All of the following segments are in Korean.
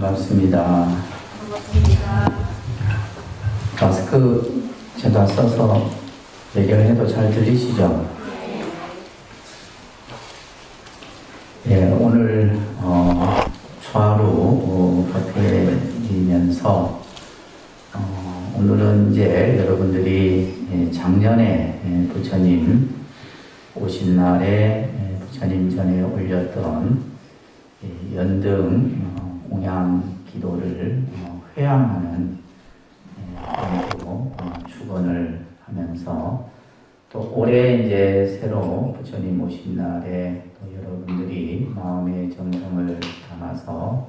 반갑습니다. 반갑습니다. 마스크 제가 써서 얘기를 해도 잘 들리시죠? 예, 오늘 좌로 바뀌면서 오늘은 이제 여러분들이 작년에 부처님 오신 날에 부처님 전에 올렸던 연등 공양 기도를 회양하는 축원을 하면서 또 올해 이제 새로 부처님 오신 날에 또 여러분들이 마음의 정성을 담아서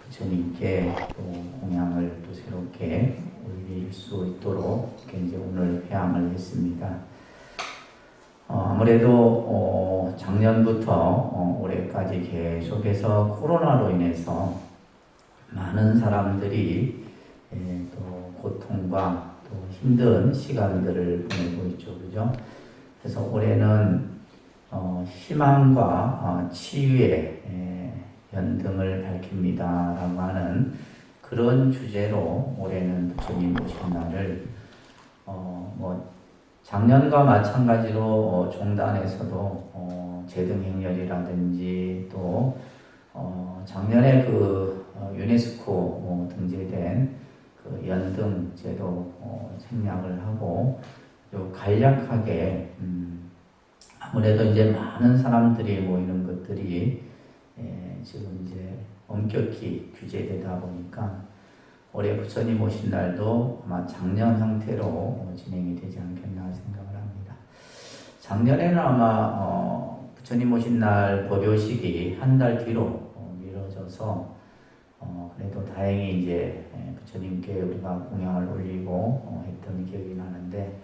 부처님께 또 공양을 또 새롭게 올릴 수 있도록 이렇게 이제 오늘 회양을 했습니다. 아무래도 작년부터 올해까지 계속해서 코로나로 인해서 많은 사람들이 또 고통과 또 힘든 시간들을 보내고 있죠, 그죠? 그래서 올해는 희망과 치유의 연등을 밝힙니다라고 하는 그런 주제로 올해는 부처님 오신 날을 작년과 마찬가지로 종단에서도 제등행렬이라든지 또 작년에 유네스코 등재된 그 연등 제도 생략을 하고 간략하게 아무래도 이제 많은 사람들이 모이는 것들이 지금 이제 엄격히 규제되다 보니까 올해 부처님 오신 날도 아마 작년 형태로 진행이 되지 않겠나 생각을 합니다. 작년에는 아마 부처님 오신 날 법요식이 한 달 뒤로 미뤄져서 그래도 다행히 이제 부처님께 우리가 공양을 올리고 했던 기억이 나는데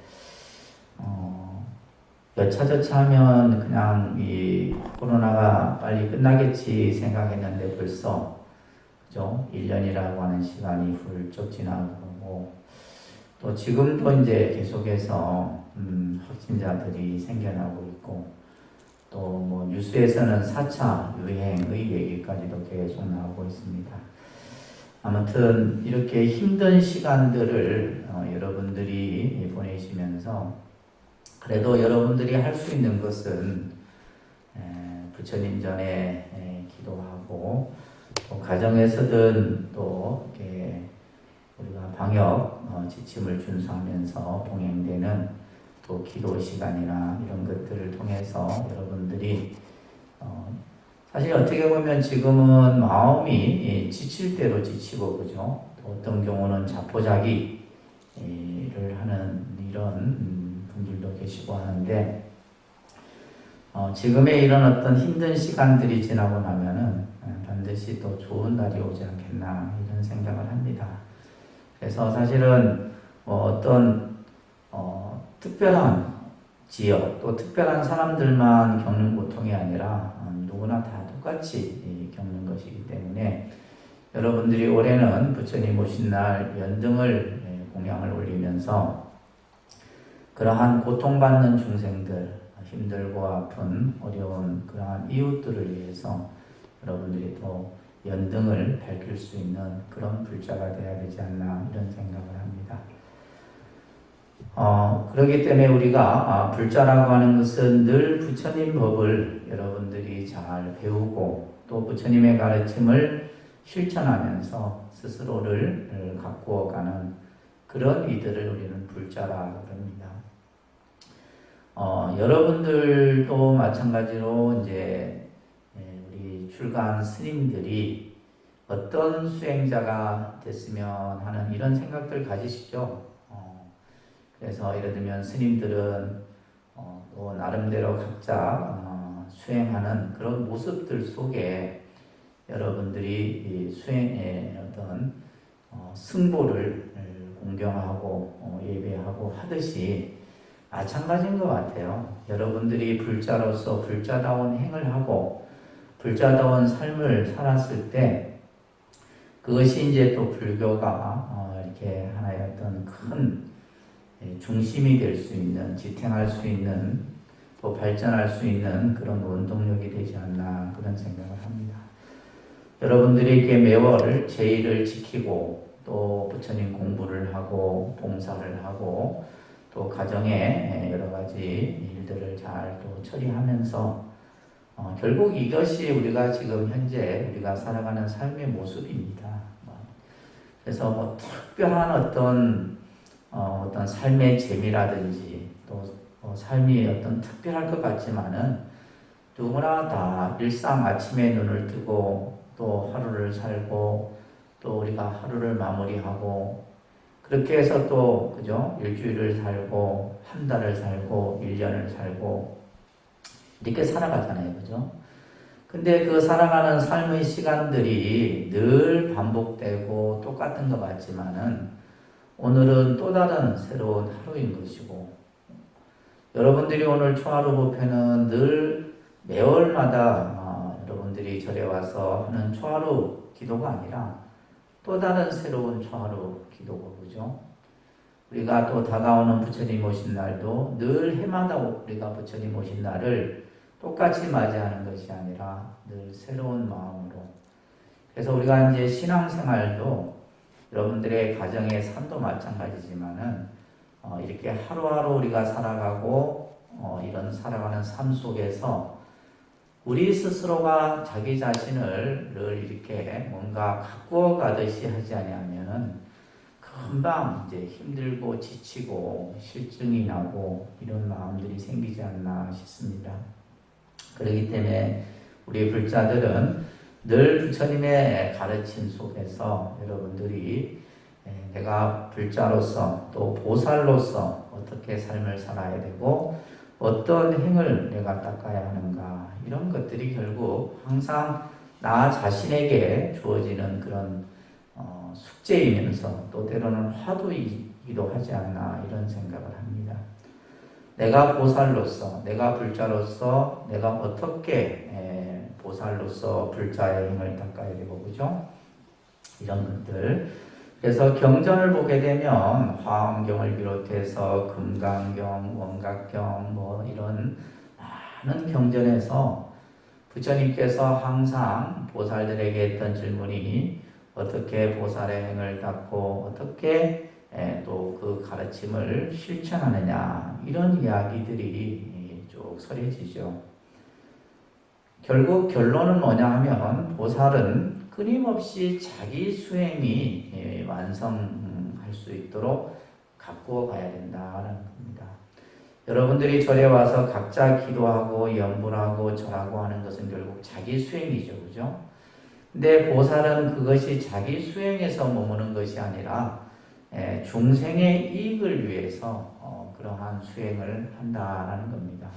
여차저차하면 그냥 이 코로나가 빨리 끝나겠지 생각했는데 벌써 그죠? 1년이라고 하는 시간이 훌쩍 지나고 또 지금도 이제 계속해서 확진자들이 생겨나고 있고 또 뭐 뉴스에서는 4차 유행의 얘기까지도 계속 나오고 있습니다. 아무튼 이렇게 힘든 시간들을 여러분들이 보내시면서 그래도 여러분들이 할 수 있는 것은 부처님 전에 기도하고 또 가정에서든 또 이렇게 우리가 방역 지침을 준수하면서 동행되는 또 기도 시간이나 이런 것들을 통해서 여러분들이 사실 어떻게 보면 지금은 마음이 지칠 대로 지치고 그죠? 또 어떤 경우는 자포자기를 하는 이런 분들도 계시고 하는데 지금의 이런 어떤 힘든 시간들이 지나고 나면은 반드시 또 좋은 날이 오지 않겠나 이런 생각을 합니다. 그래서 사실은 어떤 특별한 지역 또 특별한 사람들만 겪는 고통이 아니라 누구나 다 똑같이 겪는 것이기 때문에 여러분들이 올해는 부처님 오신 날 연등을 공양을 올리면서 그러한 고통받는 중생들 힘들고 아픈 어려운 그러한 이웃들을 위해서 여러분들이 또 연등을 밝힐 수 있는 그런 불자가 되어야 되지 않나 이런 생각을 합니다. 그렇기 때문에 우리가 불자라고 하는 것은 늘 부처님 법을 여러분들이 잘 배우고 또 부처님의 가르침을 실천하면서 스스로를 가꾸어가는 그런 이들을 우리는 불자라고 합니다. 여러분들도 마찬가지로 이제 우리 출가한 스님들이 어떤 수행자가 됐으면 하는 이런 생각들 가지시죠. 그래서 예를 들면 스님들은 또 나름대로 각자 수행하는 그런 모습들 속에 여러분들이 이 수행의 어떤 승보를 공경하고 예배하고 하듯이 마찬가지인 것 같아요. 여러분들이 불자로서 불자다운 행을 하고 불자다운 삶을 살았을 때 그것이 이제 또 불교가 이렇게 하나의 어떤 큰 중심이 될 수 있는, 지탱할 수 있는, 또 발전할 수 있는 그런 원동력이 되지 않나 그런 생각을 합니다. 여러분들이 이렇게 매월 제의를 지키고 또 부처님 공부를 하고 봉사를 하고 또 가정에 여러 가지 일들을 잘 또 처리하면서 결국 이것이 우리가 지금 현재 우리가 살아가는 삶의 모습입니다. 그래서 뭐 특별한 어떤 삶의 재미라든지 또 삶이 어떤 특별할 것 같지만은 누구나 다 일상 아침에 눈을 뜨고 또 하루를 살고 또 우리가 하루를 마무리하고 그렇게 해서 또 그죠? 일주일을 살고 한 달을 살고 1년을 살고 이렇게 살아가잖아요. 그죠? 근데 그 살아가는 삶의 시간들이 늘 반복되고 똑같은 것 같지만은 오늘은 또 다른 새로운 하루인 것이고 여러분들이 오늘 초하루 법회는 늘 매월마다 여러분들이 절에 와서 하는 초하루 기도가 아니라 또 다른 새로운 초하루 기도고 그죠? 우리가 또 다가오는 부처님 오신 날도 늘 해마다 우리가 부처님 오신 날을 똑같이 맞이하는 것이 아니라 늘 새로운 마음으로. 그래서 우리가 이제 신앙생활도 여러분들의 가정의 삶도 마찬가지지만은 이렇게 하루하루 우리가 살아가고 이런 살아가는 삶 속에서 우리 스스로가 자기 자신을 늘 이렇게 뭔가 가꾸어 가듯이 하지 아니하면은 금방 이제 힘들고 지치고 실증이 나고 이런 마음들이 생기지 않나 싶습니다. 그렇기 때문에 우리 불자들은 늘 부처님의 가르침 속에서 여러분들이 내가 불자로서 또 보살로서 어떻게 삶을 살아야 되고 어떤 행을 내가 닦아야 하는가 이런 것들이 결국 항상 나 자신에게 주어지는 그런 숙제이면서 또 때로는 화두이기도 하지 않나 이런 생각을 합니다. 내가 보살로서 내가 불자로서 내가 어떻게 보살로서 불자의 행을 닦아야 되고 그죠? 이런 것들 그래서 경전을 보게 되면 화엄경을 비롯해서 금강경, 원각경 뭐 이런 많은 경전에서 부처님께서 항상 보살들에게 했던 질문이 어떻게 보살의 행을 닦고 어떻게 또 그 가르침을 실천하느냐 이런 이야기들이 쭉 설해지죠. 결국 결론은 뭐냐 하면 보살은 끊임없이 자기 수행이 완성할 수 있도록 가꾸어 가야 된다는 겁니다. 여러분들이 절에 와서 각자 기도하고 염불하고 절하고 하는 것은 결국 자기 수행이죠. 그죠? 근데 보살은 그것이 자기 수행에서 머무는 것이 아니라 중생의 이익을 위해서 그러한 수행을 한다는 겁니다.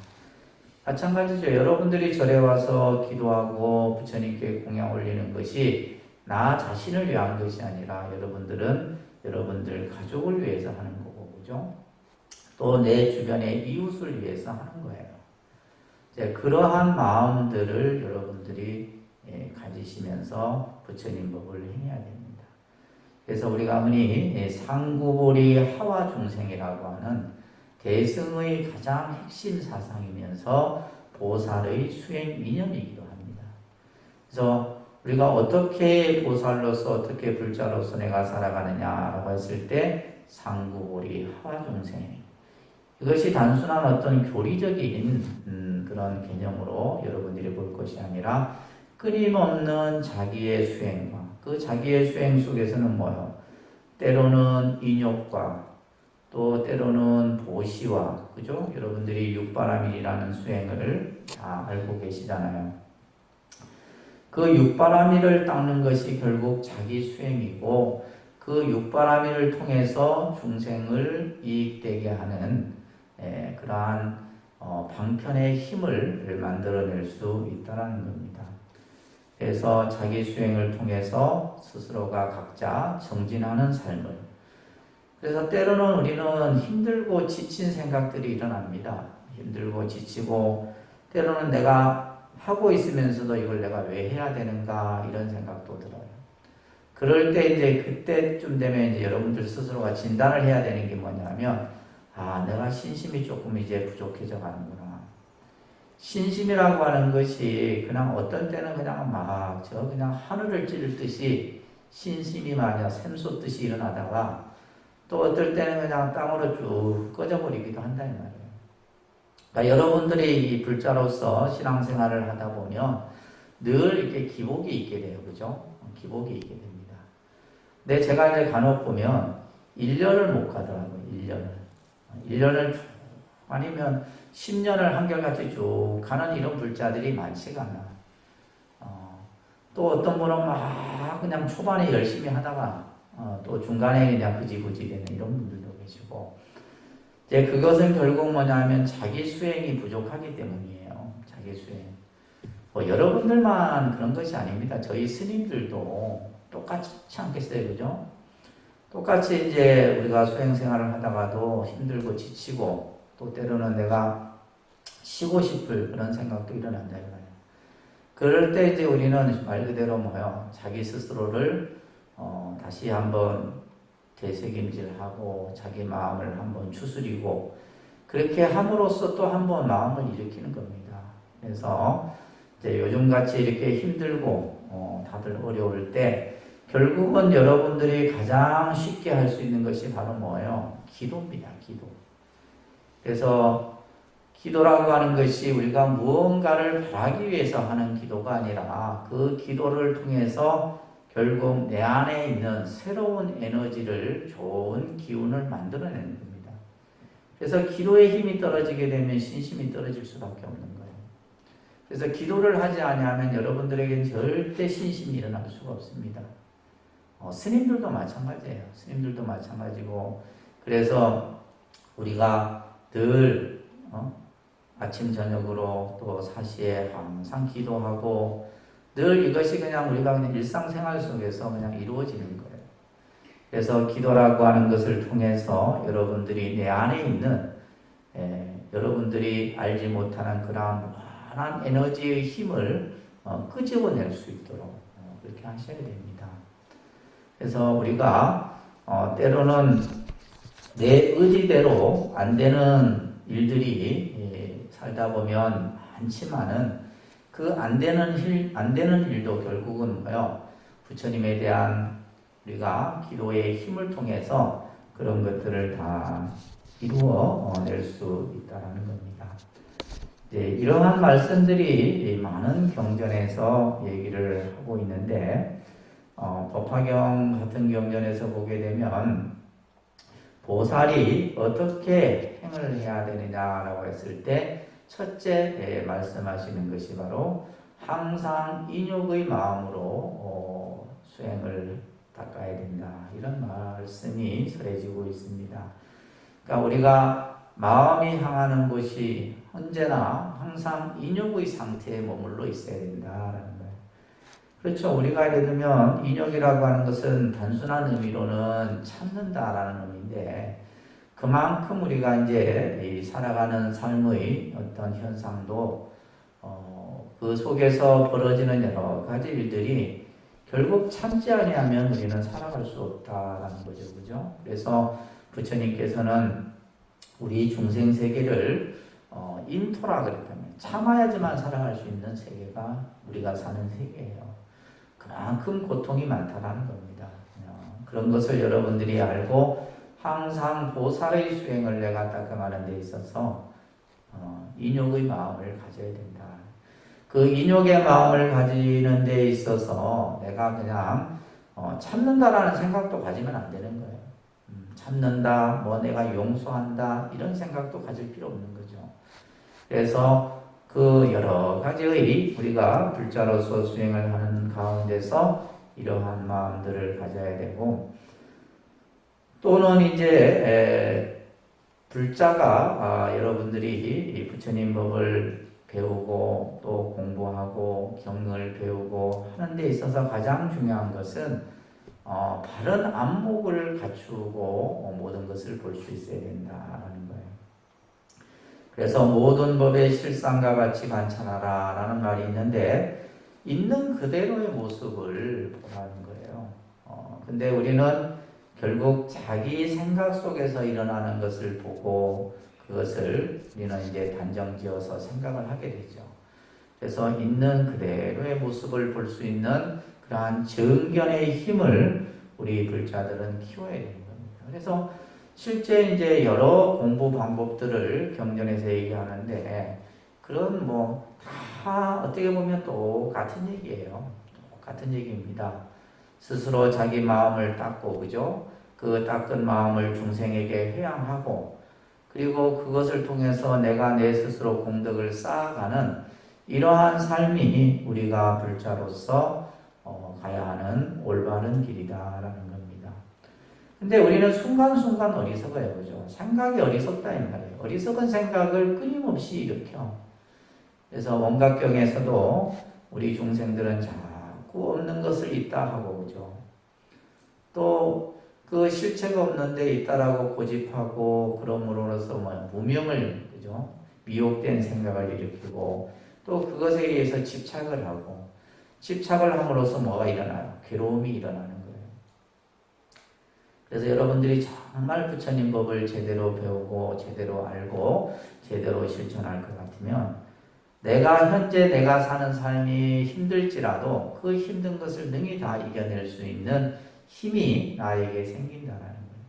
마찬가지죠. 여러분들이 절에 와서 기도하고 부처님께 공양 올리는 것이 나 자신을 위한 것이 아니라 여러분들은 여러분들 가족을 위해서 하는 거고, 그죠? 또 내 주변의 이웃을 위해서 하는 거예요. 이제 그러한 마음들을 여러분들이 가지시면서 부처님 법을 행해야 됩니다. 그래서 우리가 흔히 상구보리 하와 중생이라고 하는 대승의 가장 핵심 사상이면서 보살의 수행 이념이기도 합니다. 그래서 우리가 어떻게 보살로서 어떻게 불자로서 내가 살아가느냐라고 했을 때 상구보리 하와 중생 이것이 단순한 어떤 교리적인 그런 개념으로 여러분들이 볼 것이 아니라 끊임없는 자기의 수행과 그 자기의 수행 속에서는 뭐요? 때로는 인욕과 또 때로는 보시와 그죠? 여러분들이 육바라밀이라는 수행을 다 알고 계시잖아요. 그 육바라밀을 닦는 것이 결국 자기 수행이고 그 육바라밀을 통해서 중생을 이익되게 하는 그러한 방편의 힘을 만들어낼 수 있다는 겁니다. 그래서 자기 수행을 통해서 스스로가 각자 정진하는 삶을 그래서 때로는 우리는 힘들고 지친 생각들이 일어납니다. 힘들고 지치고 때로는 내가 하고 있으면서도 이걸 내가 왜 해야 되는가 이런 생각도 들어요. 그럴 때 이제 그때쯤 되면 이제 여러분들 스스로가 진단을 해야 되는 게 뭐냐면 내가 신심이 조금 이제 부족해져 가는구나. 신심이라고 하는 것이 그냥 어떤 때는 그냥 막 저 그냥 하늘을 찌를 듯이 신심이 마냥 샘솟듯이 일어나다가 또 어떨 때는 그냥 땅으로 쭉 꺼져버리기도 한다 이 말이에요. 그러니까 여러분들이 이 불자로서 신앙생활을 하다 보면 늘 이렇게 기복이 있게 돼요. 그죠? 기복이 있게 됩니다. 근데 제가 이제 간혹 보면 1년을 못 가더라고요. 1년을 쭉 아니면 10년을 한결같이 쭉 가는 이런 불자들이 많지가 않아. 또 어떤 분은 막 그냥 초반에 열심히 하다가 또 중간에 그냥 흐지부지 되는 이런 분들도 계시고, 이제 그것은 결국 뭐냐면 자기 수행이 부족하기 때문이에요. 자기 수행. 뭐 여러분들만 그런 것이 아닙니다. 저희 스님들도 똑같지 않겠어요, 그죠? 똑같이 이제 우리가 수행 생활을 하다가도 힘들고 지치고 또 때로는 내가 쉬고 싶을 그런 생각도 일어난다 이거예요. 그럴 때 이제 우리는 말 그대로 뭐요, 자기 스스로를 다시 한번 되새김질하고 자기 마음을 한번 추스리고 그렇게 함으로써 또 한번 마음을 일으키는 겁니다. 그래서 이제 요즘같이 이렇게 힘들고 다들 어려울 때 결국은 여러분들이 가장 쉽게 할 수 있는 것이 바로 뭐예요? 기도입니다. 기도. 그래서 기도라고 하는 것이 우리가 무언가를 바라기 위해서 하는 기도가 아니라 그 기도를 통해서 결국 내 안에 있는 새로운 에너지를, 좋은 기운을 만들어내는 겁니다. 그래서 기도의 힘이 떨어지게 되면 신심이 떨어질 수밖에 없는 거예요. 그래서 기도를 하지 않으면 여러분들에게는 절대 신심이 일어날 수가 없습니다. 스님들도 마찬가지예요. 스님들도 마찬가지고, 그래서 우리가 늘 아침 저녁으로 또 사시에 항상 기도하고 늘 이것이 그냥 우리가 그냥 일상생활 속에서 그냥 이루어지는 거예요. 그래서 기도라고 하는 것을 통해서 여러분들이 내 안에 있는 여러분들이 알지 못하는 그러한 무한한 에너지의 힘을 끄집어낼 수 있도록 그렇게 하셔야 됩니다. 그래서 우리가 때로는 내 의지대로 안 되는 일들이 살다 보면 많지만은 그 안 되는 일도 결국은 뭐요? 부처님에 대한 우리가 기도의 힘을 통해서 그런 것들을 다 이루어 낼 수 있다라는 겁니다. 이러한 말씀들이 많은 경전에서 얘기를 하고 있는데, 법화경 같은 경전에서 보게 되면 보살이 어떻게 행을 해야 되느냐라고 했을 때 첫째 말씀하시는 것이 바로 항상 인욕의 마음으로 수행을 닦아야 된다. 이런 말씀이 설해지고 있습니다. 그러니까 우리가 마음이 향하는 곳이 언제나 항상 인욕의 상태에 머물러 있어야 된다라는 거예요. 그렇죠. 우리가 예를 들면 인욕이라고 하는 것은 단순한 의미로는 참는다라는 의미인데, 그만큼 우리가 이제 이 살아가는 삶의 어떤 현상도 그 속에서 벌어지는 여러 가지 일들이 결국 참지 아니하면 우리는 살아갈 수 없다라는 거죠, 그죠? 그래서 부처님께서는 우리 중생 세계를 인토라 그랬다면 참아야지만 살아갈 수 있는 세계가 우리가 사는 세계예요. 그만큼 고통이 많다라는 겁니다. 그런 것을 여러분들이 알고 항상 보살의 수행을 내가 닦아가는 데 있어서 인욕의 마음을 가져야 된다. 그 인욕의 마음을 가지는 데 있어서 내가 그냥 참는다라는 생각도 가지면 안 되는 거예요. 참는다, 뭐 내가 용서한다 이런 생각도 가질 필요 없는 거죠. 그래서 그 여러 가지의 우리가 불자로서 수행을 하는 가운데서 이러한 마음들을 가져야 되고, 또는 이제 불자가 여러분들이 부처님 법을 배우고 또 공부하고 경을 배우고 하는 데 있어서 가장 중요한 것은 바른 안목을 갖추고 모든 것을 볼 수 있어야 된다라는 거예요. 그래서 모든 법의 실상과 같이 관찰하라 라는 말이 있는데, 있는 그대로의 모습을 보라는 거예요. 근데 우리는 결국 자기 생각 속에서 일어나는 것을 보고 그것을 우리는 이제 단정지어서 생각을 하게 되죠. 그래서 있는 그대로의 모습을 볼 수 있는 그러한 정견의 힘을 우리 불자들은 키워야 되는 겁니다. 그래서 실제 이제 여러 공부 방법들을 경전에서 얘기하는데 그런 뭐 다 어떻게 보면 또 같은 얘기예요. 같은 얘기입니다. 스스로 자기 마음을 닦고 그죠? 그 닦은 마음을 중생에게 회양하고 그리고 그것을 통해서 내가 내 스스로 공덕을 쌓아가는 이러한 삶이 우리가 불자로서 가야 하는 올바른 길이다라는 겁니다. 근데 우리는 순간순간 어리석어요. 그죠? 생각이 어리석다 이 말이에요. 어리석은 생각을 끊임없이 일으켜. 그래서 원각경에서도 우리 중생들은 자꾸 없는 것을 있다 하고 그죠? 또 그 실체가 없는데 있다라고 고집하고 그럼으로써 뭐 무명을 그죠? 미혹된 생각을 일으키고 또 그것에 의해서 집착을 하고 집착을 함으로써 뭐가 일어나요? 괴로움이 일어나는 거예요. 그래서 여러분들이 정말 부처님 법을 제대로 배우고 제대로 알고 제대로 실천할 것 같으면 현재 내가 사는 삶이 힘들지라도 그 힘든 것을 능히 다 이겨낼 수 있는 힘이 나에게 생긴다라는 거예요.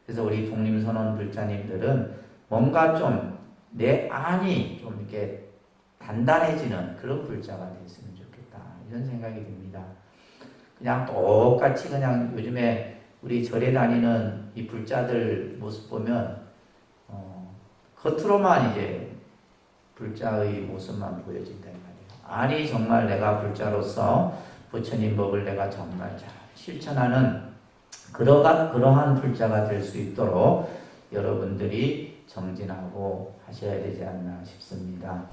그래서 우리 독림선언 불자님들은 뭔가 좀 내 안이 좀 이렇게 단단해지는 그런 불자가 됐으면 좋겠다 이런 생각이 듭니다. 그냥 똑같이 그냥 요즘에 우리 절에 다니는 이 불자들 모습 보면 겉으로만 이제 불자의 모습만 보여진단 말이에요. 아니 정말 내가 불자로서 부처님 법을 내가 정말 잘 실천하는 그러한 불자가 될 수 있도록 여러분들이 정진하고 하셔야 되지 않나 싶습니다.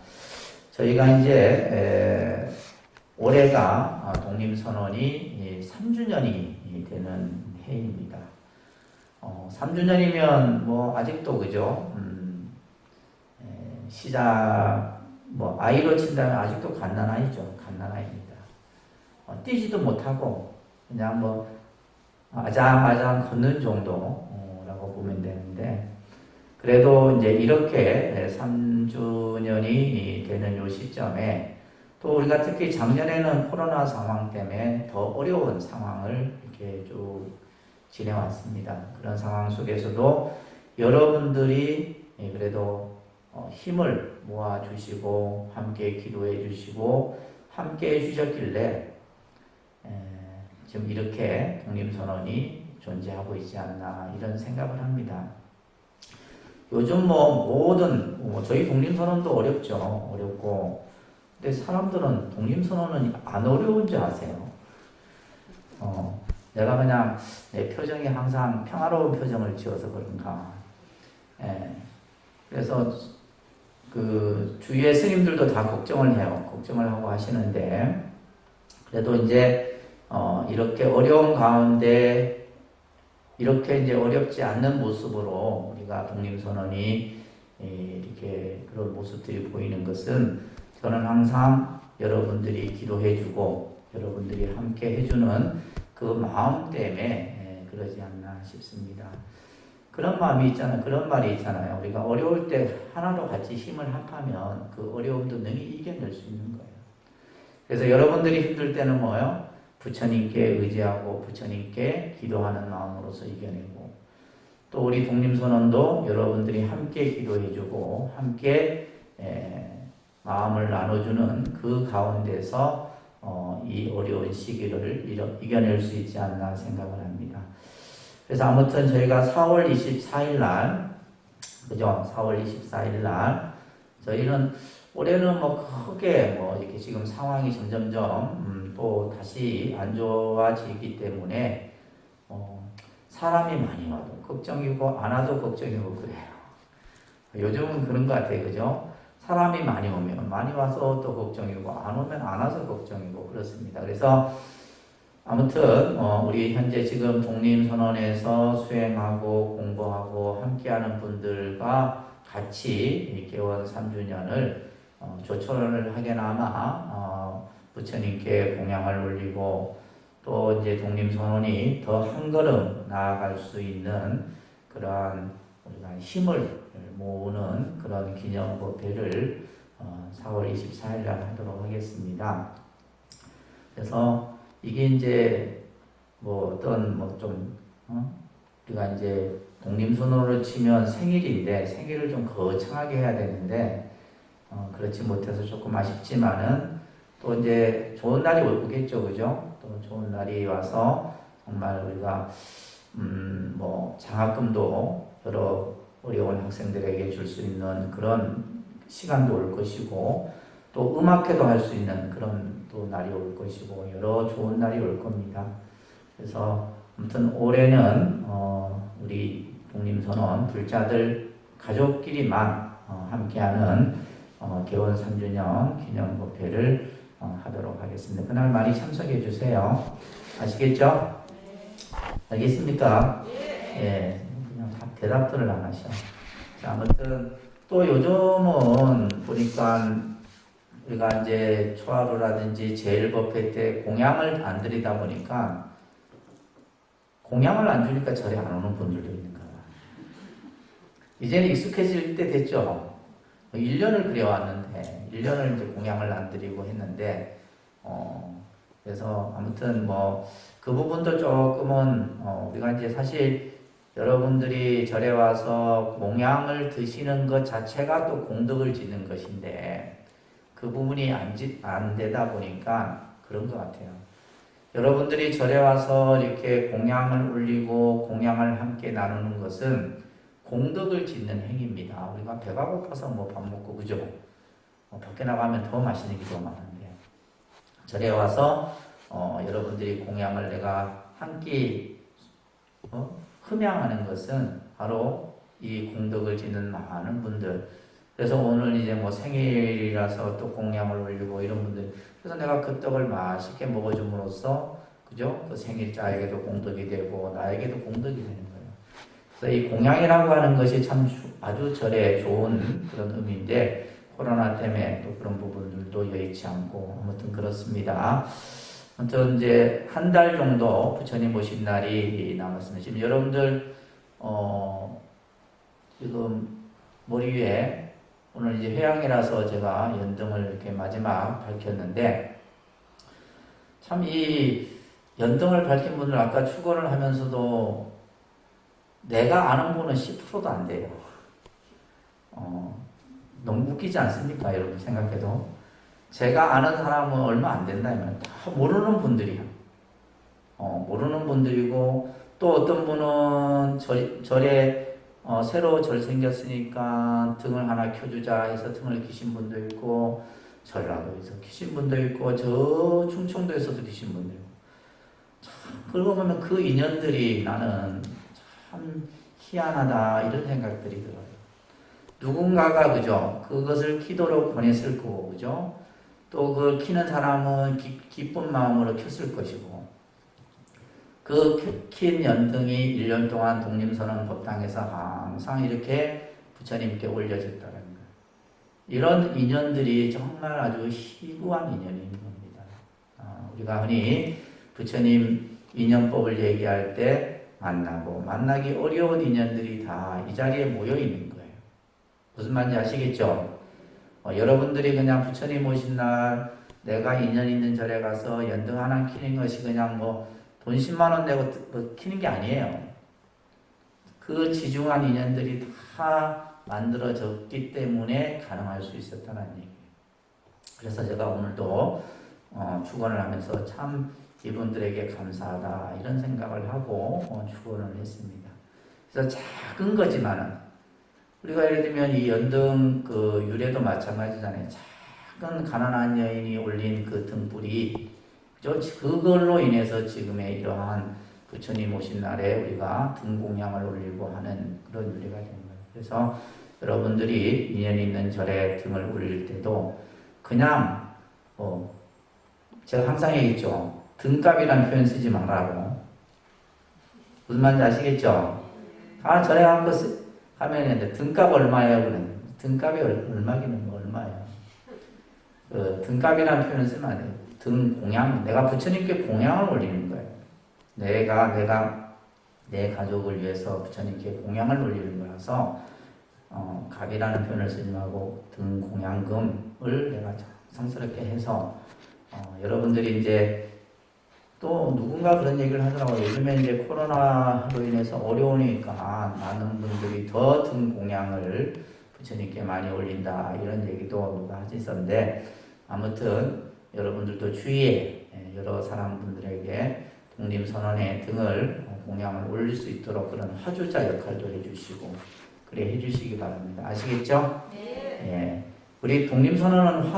저희가 이제 올해가 독림선언이 3주년이 되는 해입니다. 3주년이면 뭐 아직도 그죠? 시작 뭐 아이로 친다면 아직도 갓난아이죠. 갓난아이입니다. 뛰지도 못하고 그냥 뭐 아장아장 걷는 정도라고 보면 되는데 그래도 이제 이렇게 3주년이 되는 요 시점에 또 우리가 특히 작년에는 코로나 상황 때문에 더 어려운 상황을 이렇게 쭉 지내왔습니다. 그런 상황 속에서도 여러분들이 그래도 힘을 모아주시고 함께 기도해 주시고 함께 해주셨길래 지금 이렇게 독림선언이 존재하고 있지 않나 이런 생각을 합니다. 요즘 저희 독림선언도 어렵죠. 어렵고 근데 사람들은 독림선언은 안 어려운 줄 아세요. 내가 그냥 내 표정이 항상 평화로운 표정을 지어서 그런가. 그래서 그 주위의 스님들도 다 걱정을 해요. 걱정을 하고 하시는데 그래도 이제 이렇게 어려운 가운데 이렇게 이제 어렵지 않는 모습으로 우리가 독림선언이 이렇게 그런 모습들이 보이는 것은 저는 항상 여러분들이 기도해주고 여러분들이 함께 해주는 그 마음 때문에 그러지 않나 싶습니다. 그런 마음이 있잖아요. 그런 말이 있잖아요. 우리가 어려울 때 하나로 같이 힘을 합하면 그 어려움도 능히 이겨낼 수 있는 거예요. 그래서 여러분들이 힘들 때는 뭐예요? 부처님께 의지하고 부처님께 기도하는 마음으로서 이겨내고 또 우리 독림선언도 여러분들이 함께 기도해주고 함께 마음을 나눠주는 그 가운데서 이 어려운 시기를 이겨낼 수 있지 않나 생각을 합니다. 그래서 아무튼 저희가 4월 24일 날 그죠? 4월 24일 날 저희는 올해는 크게 이렇게 지금 상황이 점점점 또 다시 안 좋아지기 때문에 사람이 많이 와도 걱정이고 안 와도 걱정이고 그래요. 요즘은 그런 것 같아요. 그죠? 사람이 많이 오면 많이 와서 또 걱정이고 안 오면 안 와서 걱정이고 그렇습니다. 그래서 아무튼 우리 현재 지금 독림선언에서 수행하고 공부하고 함께하는 분들과 같이 개원 3주년을 조천을 하게나마 부처님께 공양을 올리고 또 이제 독림선언이 더 한 걸음 나아갈 수 있는 그러한 우리가 힘을 모으는 그런 기념법회를 4월 24일 날 하도록 하겠습니다. 그래서 이게 이제 뭐 어떤 우리가 이제 독립선언으로 치면 생일인데 생일을 좀 거창하게 해야 되는데 그렇지 못해서 조금 아쉽지만은 또 이제 좋은 날이 오겠죠, 그죠? 또 좋은 날이 와서 정말 우리가 뭐 장학금도 여러 어려운 학생들에게 줄 수 있는 그런 시간도 올 것이고 또 음악회도 할 수 있는 그런 또 날이 올 것이고 여러 좋은 날이 올 겁니다. 그래서 아무튼 올해는 우리 독립선언 불자들 가족끼리만 함께하는 개원 3주년 기념법회를 하도록 하겠습니다. 그날 많이 참석해 주세요. 아시겠죠? 알겠습니까? 예, 그냥 다 대답들을 안 하셔. 자, 아무튼 또 요즘은 보니까 우리가 이제 초하루라든지 제일법회 때 공양을 안 드리다 보니까 공양을 안 주니까 절에 안 오는 분들도 있는 거야. 이제는 익숙해질 때 됐죠. 1년을 그려왔는데 1년을 이제 공양을 안 드리고 했는데 그래서 아무튼 뭐 그 부분도 조금은 우리가 이제 사실 여러분들이 절에 와서 공양을 드시는 것 자체가 또 공덕을 짓는 것인데 그 부분이 안 되다 보니까 그런 것 같아요. 여러분들이 절에 와서 이렇게 공양을 올리고 공양을 함께 나누는 것은 공덕을 짓는 행위입니다. 우리가 배가 고파서 뭐 밥 먹고 그죠? 밖에 나가면 더 맛있는 게 더 많은데 절에 와서 여러분들이 공양을 내가 한 끼 흠양하는 것은 바로 이 공덕을 짓는 많은 분들. 그래서 오늘 이제 뭐 생일이라서 또 공양을 올리고 이런 분들. 그래서 내가 그 떡을 맛있게 먹어줌으로써 그죠? 그 생일자에게도 공덕이 되고 나에게도 공덕이 되는 거예요. 그래서 이 공양이라고 하는 것이 참 아주 절에 좋은 그런 의미인데 코로나 때문에 또 그런 부분들도 여의치 않고 아무튼 그렇습니다. 아무튼 이제 한 달 정도 부처님 오신 날이 남았습니다. 지금 여러분들 지금 머리 위에 오늘 이제 회양이라서 제가 연등을 이렇게 마지막 밝혔는데 참 이 연등을 밝힌 분들 아까 축원을 하면서도 내가 아는 분은 10%도 안 돼요. 너무 웃기지 않습니까? 여러분 생각해도 제가 아는 사람은 얼마 안 된다면 다 모르는 분들이야. 모르는 분들이고 또 어떤 분은 절에 새로 절 생겼으니까 등을 하나 켜주자 해서 등을 켜신 분도 있고 전라도에서 켜신 분도 있고 저 충청도에서도 켜신 분도 있고 참 그러고 보면 그 인연들이 나는 참 희한하다 이런 생각들이 들어요. 누군가가 그죠 그것을 키도록 보냈을 거고 그죠 또 그걸 키는 사람은 기쁜 마음으로 켰을 것이고 그 킨 연등이 1년 동안 독립선언 법당에서 항상 이렇게 부처님께 올려졌다는 거예요. 이런 인연들이 정말 아주 희구한 인연인 겁니다. 우리가 흔히 부처님 인연법을 얘기할 때 만나기 어려운 인연들이 다 이 자리에 모여 있는 거예요. 무슨 말인지 아시겠죠? 여러분들이 그냥 부처님 오신 날 내가 인연 있는 절에 가서 연등 하나 키는 것이 그냥 뭐 돈 10만 원 내고 키는 게 아니에요. 그 지중한 인연들이 다 만들어졌기 때문에 가능할 수 있었다는 얘기예요. 그래서 제가 오늘도 축원을 하면서 참 이분들에게 감사하다 이런 생각을 하고 축원을 했습니다. 그래서 작은 거지만은 우리가 예를 들면 이 연등 그 유래도 마찬가지잖아요. 작은 가난한 여인이 올린 그 등불이 그걸로 인해서 지금의 이러한 부처님 오신 날에 우리가 등공양을 올리고 하는 그런 유래가 된 거예요. 그래서 여러분들이 인연 있는 절에 등을 올릴 때도 그냥 제가 항상 얘기했죠. 등값이라는 표현 쓰지 말라고. 무슨 말인지 아시겠죠? 절에 가서 하면 등값 얼마예요? 그래. 등값이 얼마기는 얼마예요? 등값이라는 표현을 쓰면 안 돼요. 등 공양, 내가 부처님께 공양을 올리는 거예요. 내가 내 가족을 위해서 부처님께 공양을 올리는 거라서 갑이라는 표현을 쓰지 말고 등 공양금을 내가 성스럽게 해서 여러분들이 이제 또 누군가 그런 얘기를 하더라고요. 요즘에 이제 코로나로 인해서 어려우니까 많은 분들이 더 등 공양을 부처님께 많이 올린다 이런 얘기도 누가 하셨었는데 아무튼 여러분들도 주위에 여러 사람분들에게 독립선언의 등을 공양을 올릴 수 있도록 그런 화주자 역할도 해주시고 그래 해주시기 바랍니다. 아시겠죠? 네. 예. 우리 독립선언은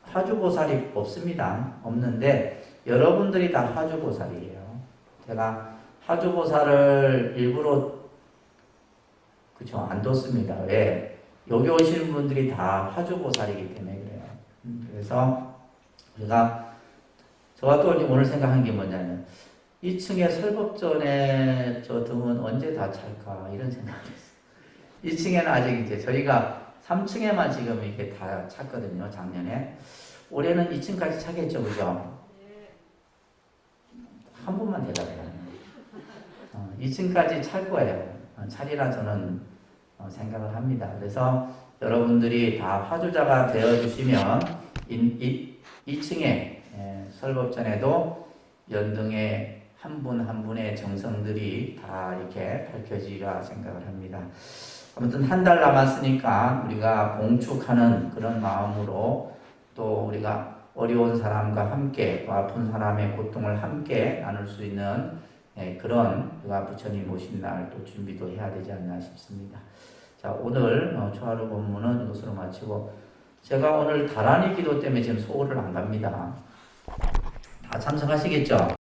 화주보살이 없습니다. 없는데 여러분들이 다 화주보살이에요. 제가 화주보살을 일부러 그쵸 안 뒀습니다. 왜? 여기 오시는 분들이 다 화주보살이기 때문에 그래요. 그래서 저가 또 오늘 생각한 게 뭐냐면 2층에 설법전에 저 등은 언제 다 찰까 이런 생각이 있어요. 2층에는 아직 이제 저희가 3층에만 지금 이게 다 찼거든요. 작년에. 올해는 2층까지 차겠죠, 그죠? 한 분만 대답해요. 2층까지 찰 거예요. 차리라 저는 생각을 합니다. 그래서 여러분들이 다 화주자가 되어주시면 2층에 설법전에도 연등의 한 분 한 분의 정성들이 다 이렇게 밝혀지리라 생각을 합니다. 아무튼 한 달 남았으니까 우리가 봉축하는 그런 마음으로 또 우리가 어려운 사람과 함께 또 아픈 사람의 고통을 함께 나눌 수 있는 그런 우리가 부처님 오신 날 또 준비도 해야 되지 않나 싶습니다. 자, 오늘 초하루 본문은 이것으로 마치고 제가 오늘 다라니 기도 때문에 지금 서울을 안 갑니다. 다 참석하시겠죠?